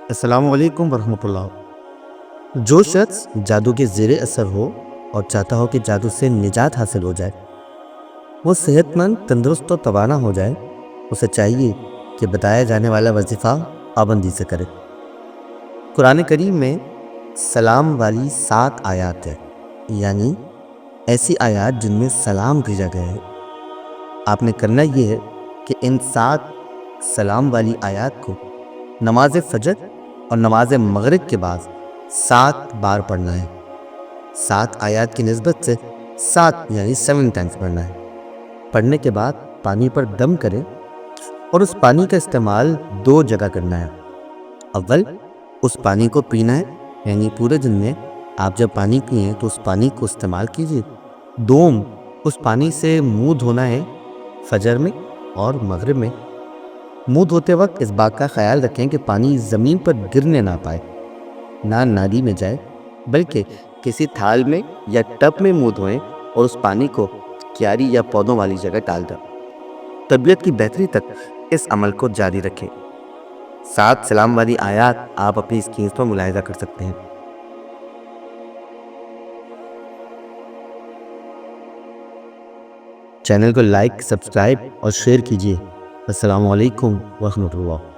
السلام علیکم ورحمۃ اللہ۔ جو شخص جادو کے زیر اثر ہو اور چاہتا ہو کہ جادو سے نجات حاصل ہو جائے، وہ صحت مند، تندرست اور توانا ہو جائے، اسے چاہیے کہ بتایا جانے والا وظیفہ پابندی سے کرے۔ قرآن کریم میں سلام والی 7 آیات ہے، یعنی ایسی آیات جن میں سلام بھیجا گیا ہے۔ آپ نے کرنا یہ ہے کہ ان 7 سلام والی آیات کو نماز فجر اور نماز مغرب کے بعد 7 بار پڑھنا ہے۔ 7 آیات کی نسبت سے 7 یعنی 7 ٹائمز پڑھنا ہے۔ پڑھنے کے بعد پانی پر دم کریں اور اس پانی کا استعمال 2 جگہ کرنا ہے۔ اول، اس پانی کو پینا ہے، یعنی پورے دن میں آپ جب پانی پئیں تو اس پانی کو استعمال کیجیے۔ دوم، اس پانی سے منہ دھونا ہے، فجر میں اور مغرب میں۔ منہ دھوتے وقت اس بات کا خیال رکھیں کہ پانی زمین پر گرنے نہ پائے، نہ نالی میں جائے، بلکہ کسی تھال میں یا ٹب میں منہ دھوئیں اور اس پانی کو کیاری یا پودوں والی جگہ ڈال دیں۔ طبیعت کی بہتری تک اس عمل کو جاری رکھیں۔ 7 سلام والی آیات آپ اپنی اسکرین پر ملاحظہ کر سکتے ہیں۔ چینل کو لائک، سبسکرائب اور شیئر کیجیے۔ السلام علیکم ورحمۃ اللہ۔